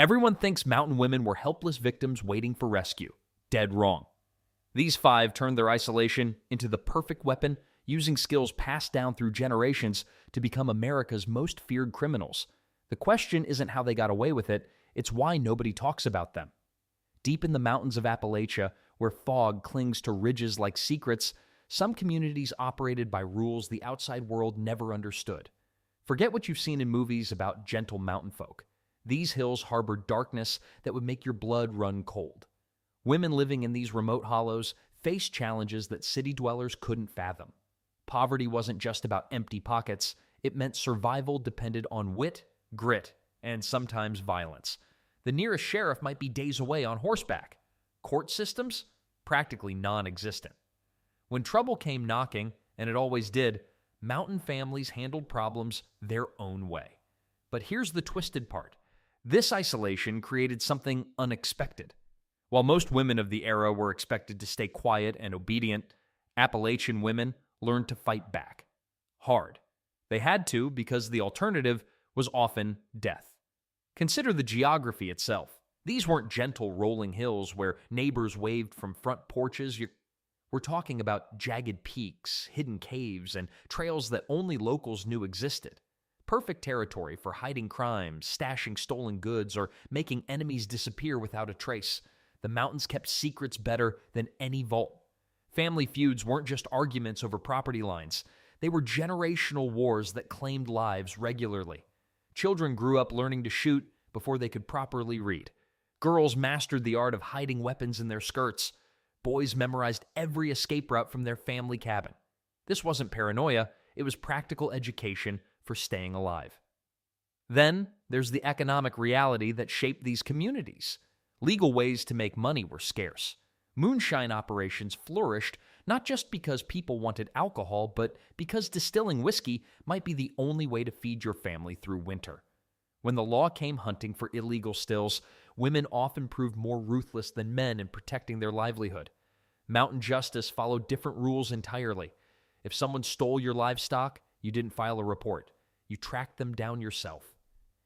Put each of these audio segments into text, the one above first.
Everyone thinks mountain women were helpless victims waiting for rescue. Dead wrong. These five turned their isolation into the perfect weapon, using skills passed down through generations to become America's most feared criminals. The question isn't how they got away with it, it's why nobody talks about them. Deep in the mountains of Appalachia, where fog clings to ridges like secrets, some communities operated by rules the outside world never understood. Forget what you've seen in movies about gentle mountain folk. These hills harbored darkness that would make your blood run cold. Women living in these remote hollows faced challenges that city dwellers couldn't fathom. Poverty wasn't just about empty pockets, it meant survival depended on wit, grit, and sometimes violence. The nearest sheriff might be days away on horseback. Court systems? Practically non-existent. When trouble came knocking, and it always did, mountain families handled problems their own way. But here's the twisted part. This isolation created something unexpected. While most women of the era were expected to stay quiet and obedient, Appalachian women learned to fight back. Hard. They had to because the alternative was often death. Consider the geography itself. These weren't gentle rolling hills where neighbors waved from front porches. We're talking about jagged peaks, hidden caves, and trails that only locals knew existed. Perfect territory for hiding crimes, stashing stolen goods, or making enemies disappear without a trace. The mountains kept secrets better than any vault. Family feuds weren't just arguments over property lines. They were generational wars that claimed lives regularly. Children grew up learning to shoot before they could properly read. Girls mastered the art of hiding weapons in their skirts. Boys memorized every escape route from their family cabin. This wasn't paranoia, it was practical education for staying alive. Then, there's the economic reality that shaped these communities. Legal ways to make money were scarce. Moonshine operations flourished not just because people wanted alcohol, but because distilling whiskey might be the only way to feed your family through winter. When the law came hunting for illegal stills, women often proved more ruthless than men in protecting their livelihood. Mountain justice followed different rules entirely. If someone stole your livestock, you didn't file a report. You tracked them down yourself.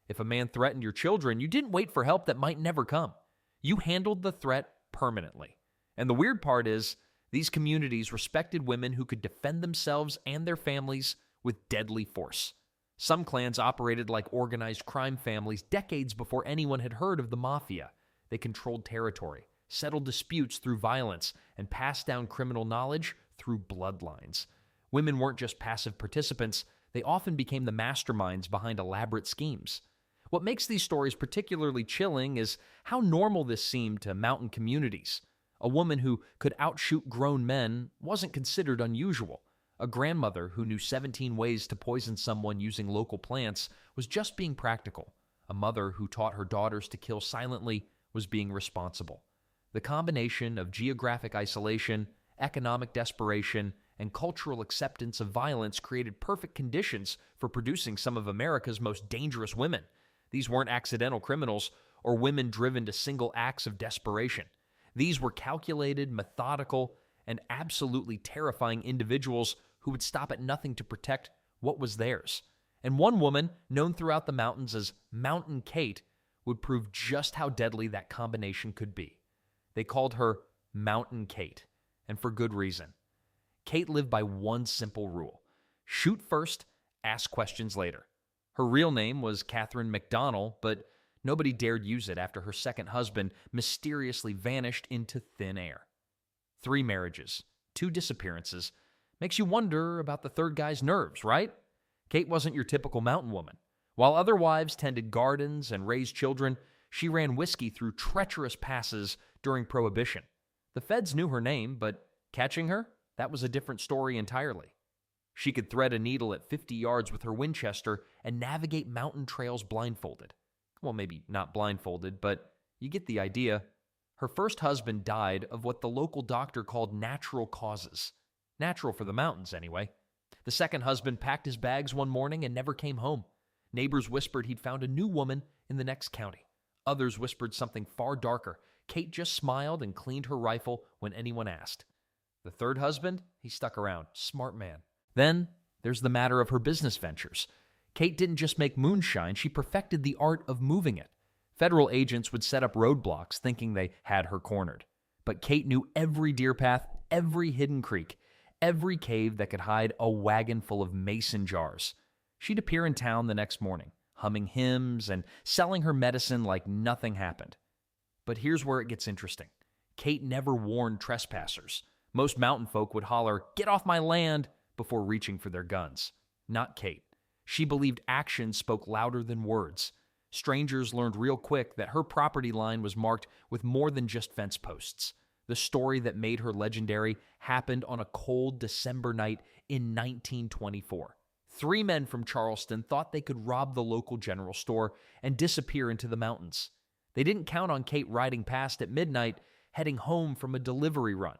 If a man threatened your children, you didn't wait for help that might never come. You handled the threat permanently. And the weird part is, these communities respected women who could defend themselves and their families with deadly force. Some clans operated like organized crime families decades before anyone had heard of the mafia. They controlled territory, settled disputes through violence, and passed down criminal knowledge through bloodlines. Women weren't just passive participants, they often became the masterminds behind elaborate schemes. What makes these stories particularly chilling is how normal this seemed to mountain communities. A woman who could outshoot grown men wasn't considered unusual. A grandmother who knew 17 ways to poison someone using local plants was just being practical. A mother who taught her daughters to kill silently was being responsible. The combination of geographic isolation, economic desperation, and cultural acceptance of violence created perfect conditions for producing some of America's most dangerous women. These weren't accidental criminals or women driven to single acts of desperation. These were calculated, methodical, and absolutely terrifying individuals who would stop at nothing to protect what was theirs. And one woman, known throughout the mountains as Mountain Kate, would prove just how deadly that combination could be. They called her Mountain Kate, and for good reason. Kate lived by one simple rule: shoot first, ask questions later. Her real name was Catherine McDonnell, but nobody dared use it after her second husband mysteriously vanished into thin air. 3 marriages, 2 disappearances. Makes you wonder about the third guy's nerves, right? Kate wasn't your typical mountain woman. While other wives tended gardens and raised children, she ran whiskey through treacherous passes during Prohibition. The feds knew her name, but catching her? That was a different story entirely. She could thread a needle at 50 yards with her Winchester and navigate mountain trails blindfolded. Well, maybe not blindfolded, but you get the idea. Her first husband died of what the local doctor called natural causes. Natural for the mountains, anyway. The second husband packed his bags one morning and never came home. Neighbors whispered he'd found a new woman in the next county. Others whispered something far darker. Kate just smiled and cleaned her rifle when anyone asked. The third husband, he stuck around. Smart man. Then there's the matter of her business ventures. Kate didn't just make moonshine, she perfected the art of moving it. Federal agents would set up roadblocks thinking they had her cornered. But Kate knew every deer path, every hidden creek, every cave that could hide a wagon full of mason jars. She'd appear in town the next morning, humming hymns and selling her medicine like nothing happened. But here's where it gets interesting. Kate never warned trespassers. Most mountain folk would holler, "Get off my land," before reaching for their guns. Not Kate. She believed actions spoke louder than words. Strangers learned real quick that her property line was marked with more than just fence posts. The story that made her legendary happened on a cold December night in 1924. 3 men from Charleston thought they could rob the local general store and disappear into the mountains. They didn't count on Kate riding past at midnight, heading home from a delivery run.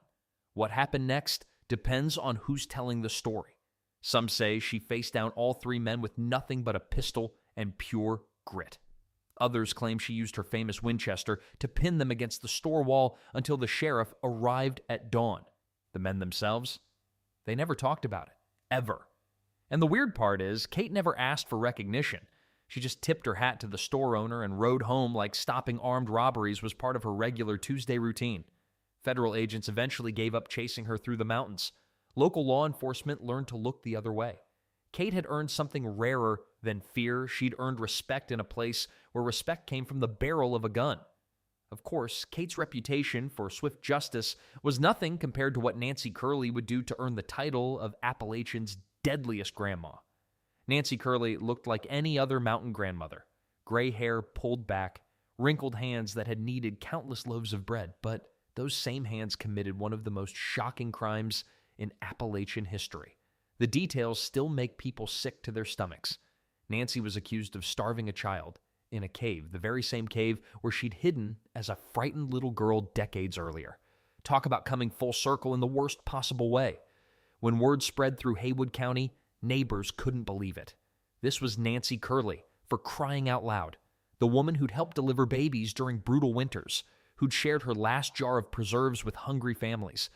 What happened next depends on who's telling the story. Some say she faced down all 3 men with nothing but a pistol and pure grit. Others claim she used her famous Winchester to pin them against the store wall until the sheriff arrived at dawn. The men themselves? They never talked about it. Ever. And the weird part is, Kate never asked for recognition. She just tipped her hat to the store owner and rode home like stopping armed robberies was part of her regular Tuesday routine. Federal agents eventually gave up chasing her through the mountains. Local law enforcement learned to look the other way. Kate had earned something rarer than fear. She'd earned respect in a place where respect came from the barrel of a gun. Of course, Kate's reputation for swift justice was nothing compared to what Nancy Curley would do to earn the title of Appalachian's deadliest grandma. Nancy Curley looked like any other mountain grandmother. Gray hair pulled back, wrinkled hands that had kneaded countless loaves of bread, but those same hands committed one of the most shocking crimes in Appalachian history. The details still make people sick to their stomachs. Nancy was accused of starving a child in a cave, the very same cave where she'd hidden as a frightened little girl decades earlier. Talk about coming full circle in the worst possible way. When word spread through Haywood County, neighbors couldn't believe it. This was Nancy Curley, for crying out loud, the woman who'd helped deliver babies during brutal winters, who'd shared her last jar of preserves with hungry families.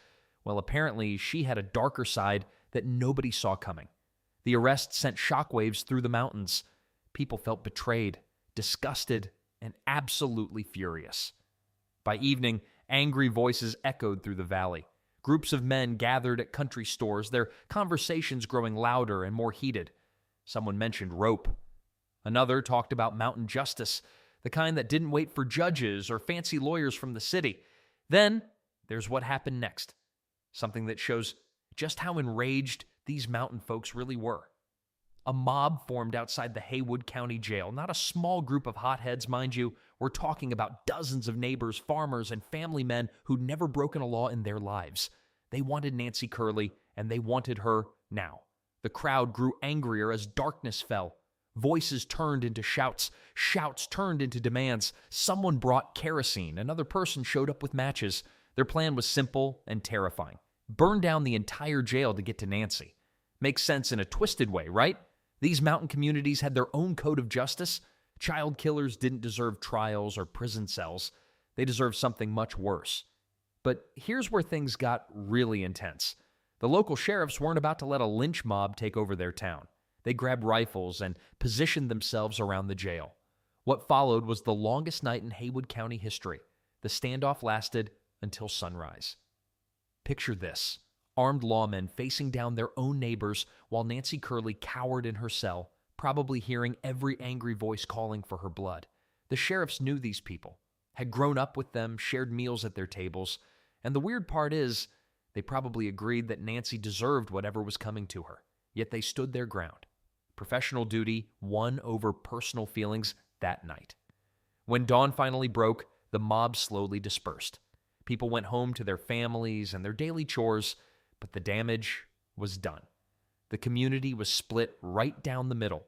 Well, apparently she had a darker side that nobody saw coming. The arrest sent shockwaves through the mountains. People felt betrayed, disgusted, and absolutely furious. By evening, angry voices echoed through the valley. Groups of men gathered at country stores, their conversations growing louder and more heated. Someone mentioned rope. Another talked about mountain justice, the kind that didn't wait for judges or fancy lawyers from the city. Then, there's what happened next. Something that shows just how enraged these mountain folks really were. A mob formed outside the Haywood County Jail. Not a small group of hotheads, mind you. We're talking about dozens of neighbors, farmers, and family men who'd never broken a law in their lives. They wanted Nancy Curley, and they wanted her now. The crowd grew angrier as darkness fell. Voices turned into shouts. Shouts turned into demands. Someone brought kerosene. Another person showed up with matches. Their plan was simple and terrifying. Burn down the entire jail to get to Nancy. Makes sense in a twisted way, right? These mountain communities had their own code of justice. Child killers didn't deserve trials or prison cells. They deserved something much worse. But here's where things got really intense. The local sheriffs weren't about to let a lynch mob take over their town. They grabbed rifles and positioned themselves around the jail. What followed was the longest night in Haywood County history. The standoff lasted until sunrise. Picture this. Armed lawmen facing down their own neighbors while Nancy Curley cowered in her cell, probably hearing every angry voice calling for her blood. The sheriffs knew these people, had grown up with them, shared meals at their tables, and the weird part is, they probably agreed that Nancy deserved whatever was coming to her, yet they stood their ground. Professional duty won over personal feelings that night. When dawn finally broke, the mob slowly dispersed. People went home to their families and their daily chores, but the damage was done. The community was split right down the middle.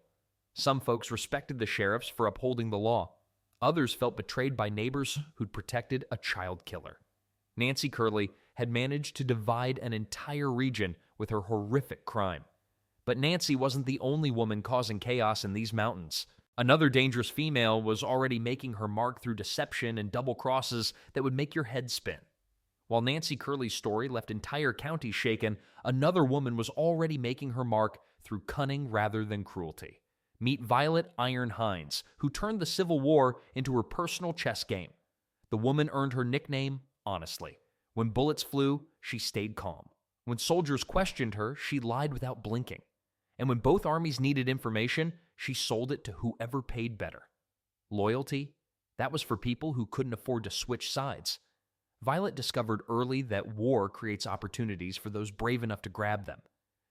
Some folks respected the sheriffs for upholding the law. Others felt betrayed by neighbors who'd protected a child killer. Nancy Curley had managed to divide an entire region with her horrific crime. But Nancy wasn't the only woman causing chaos in these mountains. Another dangerous female was already making her mark through deception and double crosses that would make your head spin. While Nancy Curley's story left entire counties shaken, another woman was already making her mark through cunning rather than cruelty. Meet Violet Iron Hines, who turned the Civil War into her personal chess game. The woman earned her nickname honestly. When bullets flew, she stayed calm. When soldiers questioned her, she lied without blinking. And when both armies needed information, she sold it to whoever paid better. Loyalty? That was for people who couldn't afford to switch sides. Violet discovered early that war creates opportunities for those brave enough to grab them.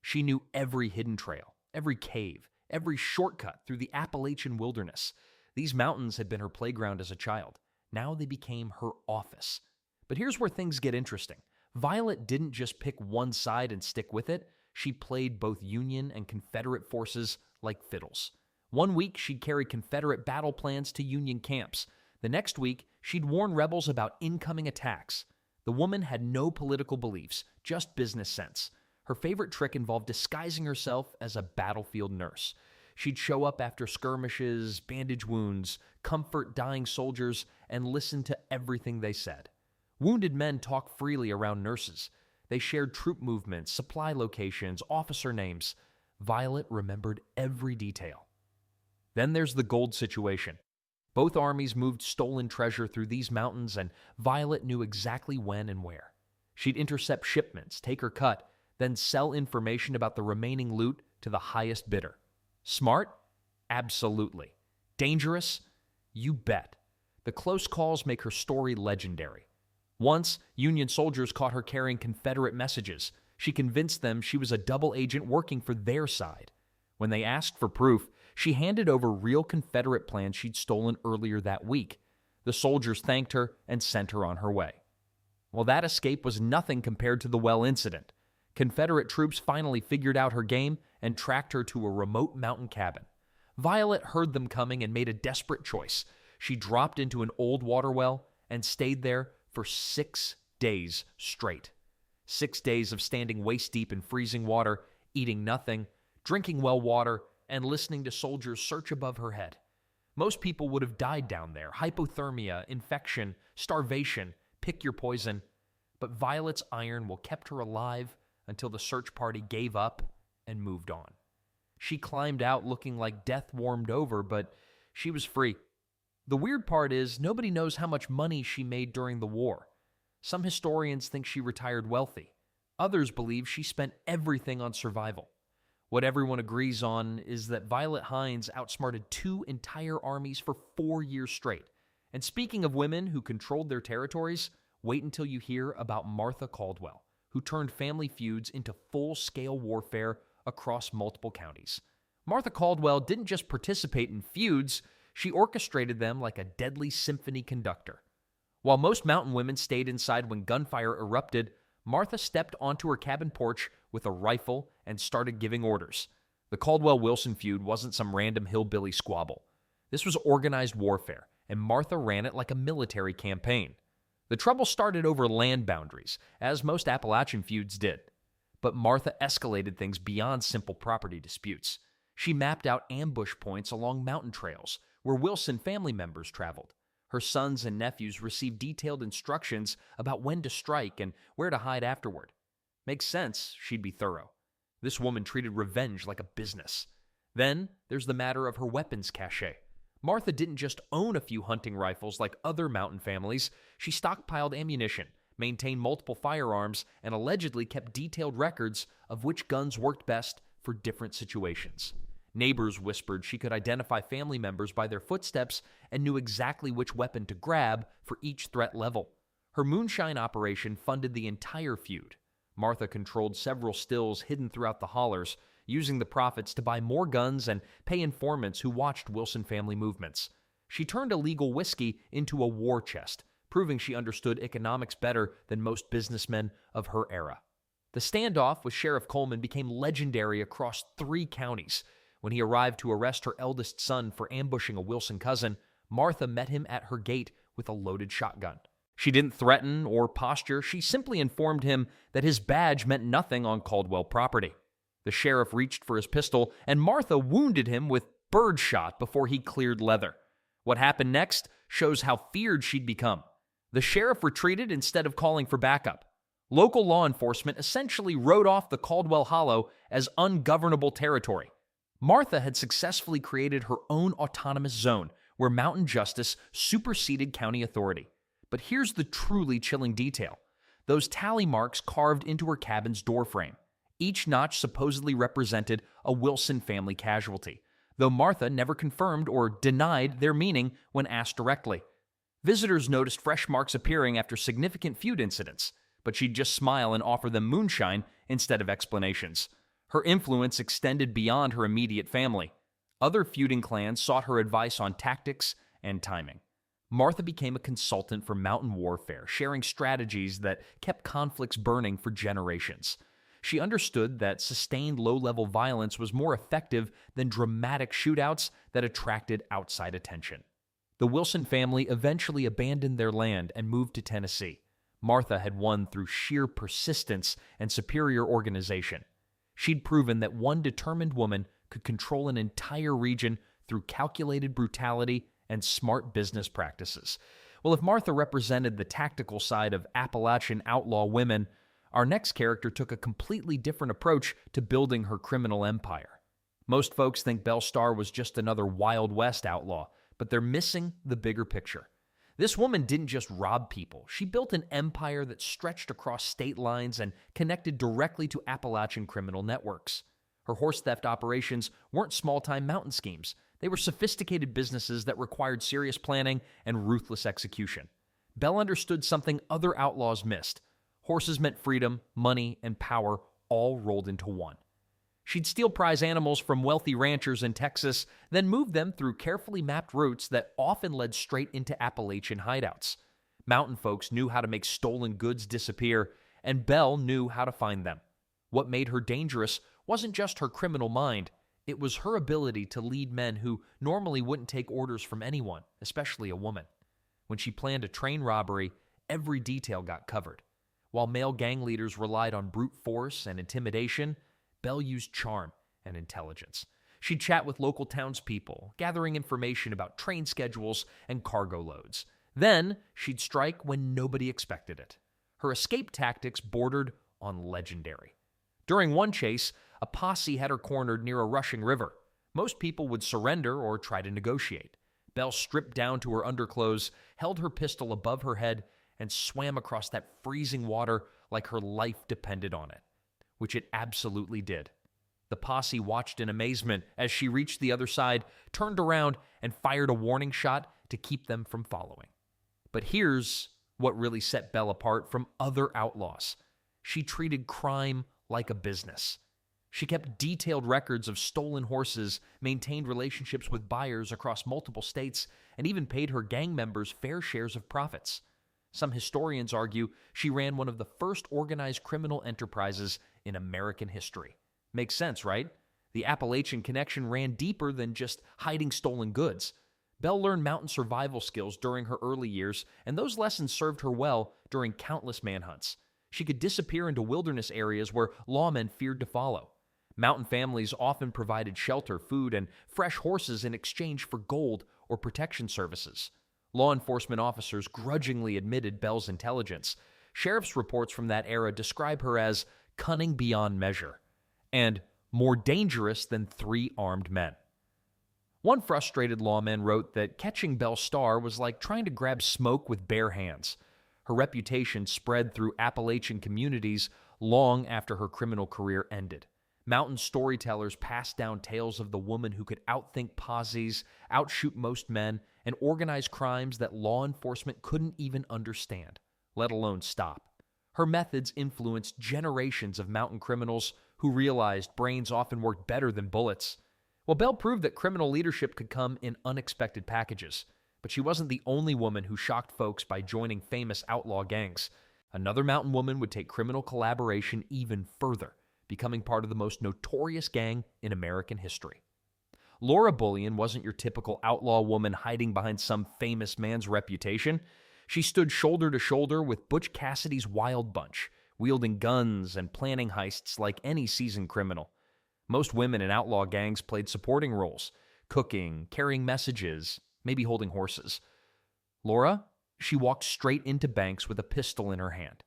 She knew every hidden trail, every cave, every shortcut through the Appalachian wilderness. These mountains had been her playground as a child. Now they became her office. But here's where things get interesting. Violet didn't just pick one side and stick with it. She played both Union and Confederate forces like fiddles. One week, she'd carry Confederate battle plans to Union camps. The next week, she'd warn rebels about incoming attacks. The woman had no political beliefs, just business sense. Her favorite trick involved disguising herself as a battlefield nurse. She'd show up after skirmishes, bandage wounds, comfort dying soldiers, and listen to everything they said. Wounded men talked freely around nurses. They shared troop movements, supply locations, officer names. Violet remembered every detail. Then there's the gold situation. Both armies moved stolen treasure through these mountains, and Violet knew exactly when and where. She'd intercept shipments, take her cut, then sell information about the remaining loot to the highest bidder. Smart? Absolutely. Dangerous? You bet. The close calls make her story legendary. Once, Union soldiers caught her carrying Confederate messages. She convinced them she was a double agent working for their side. When they asked for proof, she handed over real Confederate plans she'd stolen earlier that week. The soldiers thanked her and sent her on her way. Well, that escape was nothing compared to the well incident. Confederate troops finally figured out her game and tracked her to a remote mountain cabin. Violet heard them coming and made a desperate choice. She dropped into an old water well and stayed there for 6 days straight. 6 days of standing waist-deep in freezing water, eating nothing, drinking well water, and listening to soldiers search above her head. Most people would have died down there. Hypothermia, infection, starvation, pick your poison. But Violet's iron will kept her alive until the search party gave up and moved on. She climbed out looking like death warmed over, but she was free. The weird part is nobody knows how much money she made during the war. Some historians think she retired wealthy. Others believe she spent everything on survival. What everyone agrees on is that Violet Hines outsmarted 2 entire armies for 4 years straight. And speaking of women who controlled their territories, wait until you hear about Martha Caldwell, who turned family feuds into full-scale warfare across multiple counties. Martha Caldwell didn't just participate in feuds, she orchestrated them like a deadly symphony conductor. While most mountain women stayed inside when gunfire erupted, Martha stepped onto her cabin porch with a rifle and started giving orders. The Caldwell-Wilson feud wasn't some random hillbilly squabble. This was organized warfare, and Martha ran it like a military campaign. The trouble started over land boundaries, as most Appalachian feuds did. But Martha escalated things beyond simple property disputes. She mapped out ambush points along mountain trails where Wilson family members traveled. Her sons and nephews received detailed instructions about when to strike and where to hide afterward. Makes sense, she'd be thorough. This woman treated revenge like a business. Then, there's the matter of her weapons cache. Martha didn't just own a few hunting rifles like other mountain families. She stockpiled ammunition, maintained multiple firearms, and allegedly kept detailed records of which guns worked best for different situations. Neighbors whispered she could identify family members by their footsteps and knew exactly which weapon to grab for each threat level. Her moonshine operation funded the entire feud. Martha controlled several stills hidden throughout the hollers, using the profits to buy more guns and pay informants who watched Wilson family movements. She turned illegal whiskey into a war chest, proving she understood economics better than most businessmen of her era. The standoff with Sheriff Coleman became legendary across 3 counties. When he arrived to arrest her eldest son for ambushing a Wilson cousin, Martha met him at her gate with a loaded shotgun. She didn't threaten or posture. She simply informed him that his badge meant nothing on Caldwell property. The sheriff reached for his pistol, and Martha wounded him with birdshot before he cleared leather. What happened next shows how feared she'd become. The sheriff retreated instead of calling for backup. Local law enforcement essentially wrote off the Caldwell Hollow as ungovernable territory. Martha had successfully created her own autonomous zone where mountain justice superseded county authority. But here's the truly chilling detail. Those tally marks carved into her cabin's doorframe. Each notch supposedly represented a Wilson family casualty, though Martha never confirmed or denied their meaning when asked directly. Visitors noticed fresh marks appearing after significant feud incidents, but she'd just smile and offer them moonshine instead of explanations. Her influence extended beyond her immediate family. Other feuding clans sought her advice on tactics and timing. Martha became a consultant for mountain warfare, sharing strategies that kept conflicts burning for generations. She understood that sustained low-level violence was more effective than dramatic shootouts that attracted outside attention. The Wilson family eventually abandoned their land and moved to Tennessee. Martha had won through sheer persistence and superior organization. She'd proven that one determined woman could control an entire region through calculated brutality and smart business practices. Well, if Martha represented the tactical side of Appalachian outlaw women, our next character took a completely different approach to building her criminal empire. Most folks think Belle Starr was just another Wild West outlaw, but they're missing the bigger picture. This woman didn't just rob people. She built an empire that stretched across state lines and connected directly to Appalachian criminal networks. Her horse theft operations weren't small-time mountain schemes. They were sophisticated businesses that required serious planning and ruthless execution. Belle understood something other outlaws missed. Horses meant freedom, money, and power all rolled into one. She'd steal prize animals from wealthy ranchers in Texas, then move them through carefully mapped routes that often led straight into Appalachian hideouts. Mountain folks knew how to make stolen goods disappear, and Belle knew how to find them. What made her dangerous wasn't just her criminal mind. It was her ability to lead men who normally wouldn't take orders from anyone, especially a woman. When she planned a train robbery, every detail got covered. While male gang leaders relied on brute force and intimidation, Belle used charm and intelligence. She'd chat with local townspeople, gathering information about train schedules and cargo loads. Then, she'd strike when nobody expected it. Her escape tactics bordered on legendary. During one chase, a posse had her cornered near a rushing river. Most people would surrender or try to negotiate. Belle stripped down to her underclothes, held her pistol above her head, and swam across that freezing water like her life depended on it, which it absolutely did. The posse watched in amazement as she reached the other side, turned around, and fired a warning shot to keep them from following. But here's what really set Belle apart from other outlaws. She treated crime like a business. She kept detailed records of stolen horses, maintained relationships with buyers across multiple states, and even paid her gang members fair shares of profits. Some historians argue she ran one of the first organized criminal enterprises in American history. Makes sense, right? The Appalachian connection ran deeper than just hiding stolen goods. Belle learned mountain survival skills during her early years, and those lessons served her well during countless manhunts. She could disappear into wilderness areas where lawmen feared to follow. Mountain families often provided shelter, food, and fresh horses in exchange for gold or protection services. Law enforcement officers grudgingly admitted Belle's intelligence. Sheriff's reports from that era describe her as cunning beyond measure and more dangerous than 3 armed men. One frustrated lawman wrote that catching Belle Starr was like trying to grab smoke with bare hands. Her reputation spread through Appalachian communities long after her criminal career ended. Mountain storytellers passed down tales of the woman who could outthink posses, outshoot most men, and organize crimes that law enforcement couldn't even understand, let alone stop. Her methods influenced generations of mountain criminals who realized brains often worked better than bullets. Well, Belle proved that criminal leadership could come in unexpected packages, but she wasn't the only woman who shocked folks by joining famous outlaw gangs. Another mountain woman would take criminal collaboration even further, becoming part of the most notorious gang in American history. Laura Bullion wasn't your typical outlaw woman hiding behind some famous man's reputation. She stood shoulder to shoulder with Butch Cassidy's Wild Bunch, wielding guns and planning heists like any seasoned criminal. Most women in outlaw gangs played supporting roles, cooking, carrying messages, maybe holding horses. Laura, she walked straight into banks with a pistol in her hand.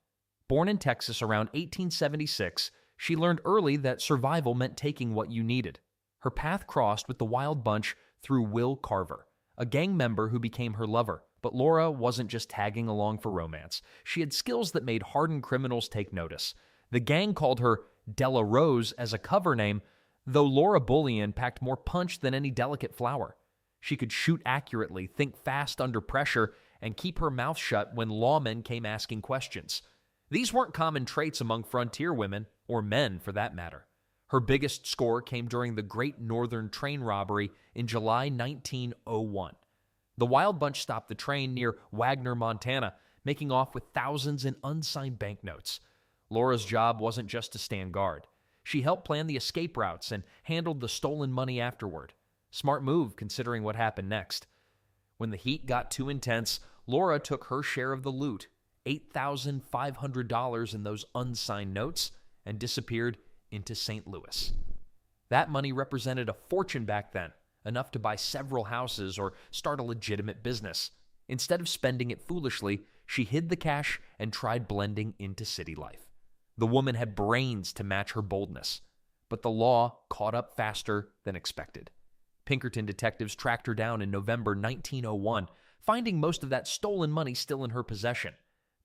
Born in Texas around 1876, she learned early that survival meant taking what you needed. Her path crossed with the Wild Bunch through Will Carver, a gang member who became her lover. But Laura wasn't just tagging along for romance. She had skills that made hardened criminals take notice. The gang called her Della Rose as a cover name, though Laura Bullion packed more punch than any delicate flower. She could shoot accurately, think fast under pressure, and keep her mouth shut when lawmen came asking questions. These weren't common traits among frontier women, or men for that matter. Her biggest score came during the Great Northern Train Robbery in July 1901. The Wild Bunch stopped the train near Wagner, Montana, making off with thousands in unsigned banknotes. Laura's job wasn't just to stand guard. She helped plan the escape routes and handled the stolen money afterward. Smart move considering what happened next. When the heat got too intense, Laura took her share of the loot, $8,500 in those unsigned notes, and disappeared into St. Louis. That money represented a fortune back then, enough to buy several houses or start a legitimate business. Instead of spending it foolishly, she hid the cash and tried blending into city life. The woman had brains to match her boldness, but the law caught up faster than expected. Pinkerton detectives tracked her down in November 1901, finding most of that stolen money still in her possession.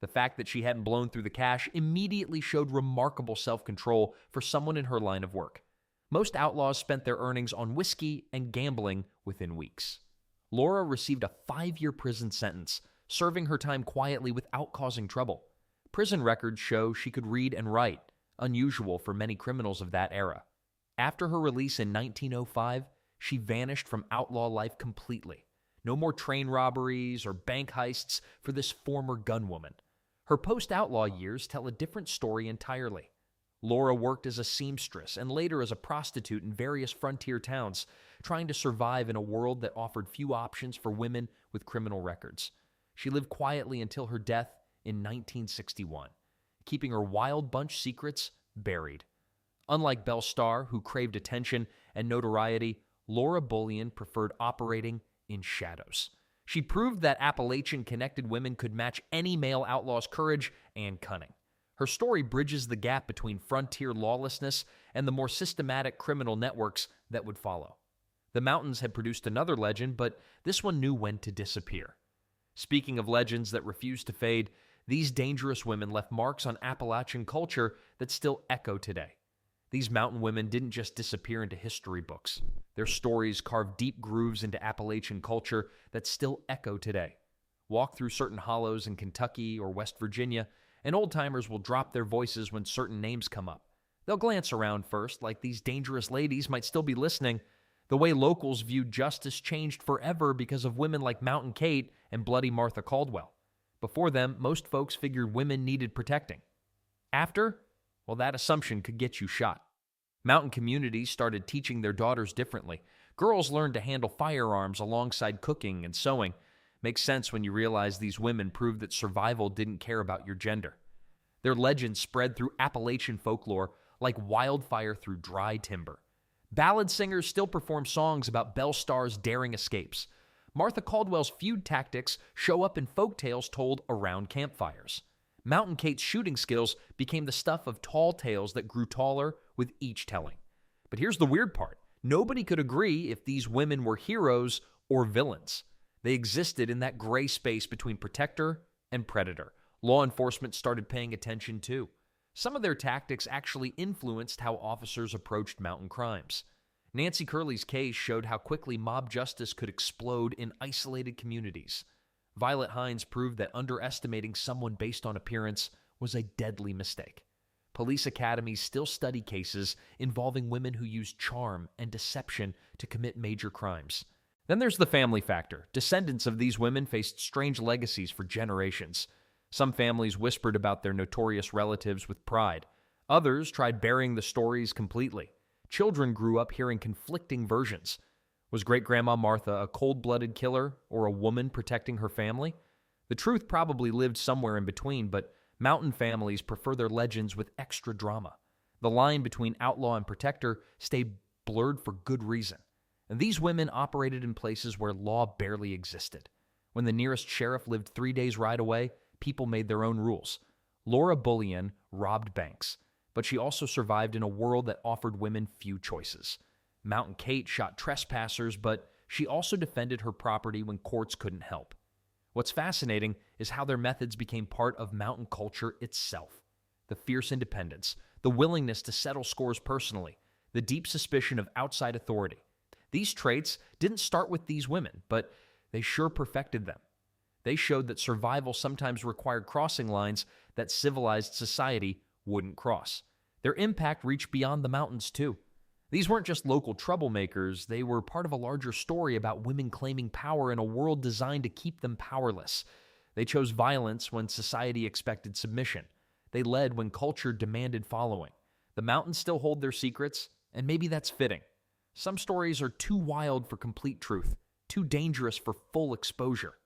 The fact that she hadn't blown through the cash immediately showed remarkable self-control for someone in her line of work. Most outlaws spent their earnings on whiskey and gambling within weeks. Laura received a 5-year prison sentence, serving her time quietly without causing trouble. Prison records show she could read and write, unusual for many criminals of that era. After her release in 1905, she vanished from outlaw life completely. No more train robberies or bank heists for this former gunwoman. Her post-outlaw years tell a different story entirely. Laura worked as a seamstress and later as a prostitute in various frontier towns, trying to survive in a world that offered few options for women with criminal records. She lived quietly until her death in 1961, keeping her Wild Bunch secrets buried. Unlike Belle Starr, who craved attention and notoriety, Laura Bullion preferred operating in shadows. She proved that Appalachian-connected women could match any male outlaw's courage and cunning. Her story bridges the gap between frontier lawlessness and the more systematic criminal networks that would follow. The mountains had produced another legend, but this one knew when to disappear. Speaking of legends that refuse to fade, these dangerous women left marks on Appalachian culture that still echo today. These mountain women didn't just disappear into history books. Their stories carved deep grooves into Appalachian culture that still echo today. Walk through certain hollows in Kentucky or West Virginia, and old-timers will drop their voices when certain names come up. They'll glance around first, like these dangerous ladies might still be listening. The way locals viewed justice changed forever because of women like Mountain Kate and Bloody Martha Caldwell. Before them, most folks figured women needed protecting. After, well, that assumption could get you shot. Mountain communities started teaching their daughters differently. Girls learned to handle firearms alongside cooking and sewing. Makes sense when you realize these women proved that survival didn't care about your gender. Their legends spread through Appalachian folklore like wildfire through dry timber. Ballad singers still perform songs about Belle Starr's daring escapes. Martha Caldwell's feud tactics show up in folk tales told around campfires. Mountain Kate's shooting skills became the stuff of tall tales that grew taller with each telling. But here's the weird part. Nobody could agree if these women were heroes or villains. They existed in that gray space between protector and predator. Law enforcement started paying attention too. Some of their tactics actually influenced how officers approached mountain crimes. Nancy Curley's case showed how quickly mob justice could explode in isolated communities. Violet Hines proved that underestimating someone based on appearance was a deadly mistake. Police academies still study cases involving women who used charm and deception to commit major crimes. Then there's the family factor. Descendants of these women faced strange legacies for generations. Some families whispered about their notorious relatives with pride. Others tried burying the stories completely. Children grew up hearing conflicting versions. Was great-grandma Martha a cold-blooded killer or a woman protecting her family? The truth probably lived somewhere in between, but mountain families prefer their legends with extra drama. The line between outlaw and protector stayed blurred for good reason. And these women operated in places where law barely existed. When the nearest sheriff lived 3 days' ride away, people made their own rules. Laura Bullion robbed banks, but she also survived in a world that offered women few choices. Mountain Kate shot trespassers, but she also defended her property when courts couldn't help. What's fascinating is how their methods became part of mountain culture itself. The fierce independence, the willingness to settle scores personally, the deep suspicion of outside authority. These traits didn't start with these women, but they sure perfected them. They showed that survival sometimes required crossing lines that civilized society wouldn't cross. Their impact reached beyond the mountains, too. These weren't just local troublemakers, they were part of a larger story about women claiming power in a world designed to keep them powerless. They chose violence when society expected submission. They led when culture demanded following. The mountains still hold their secrets, and maybe that's fitting. Some stories are too wild for complete truth, too dangerous for full exposure.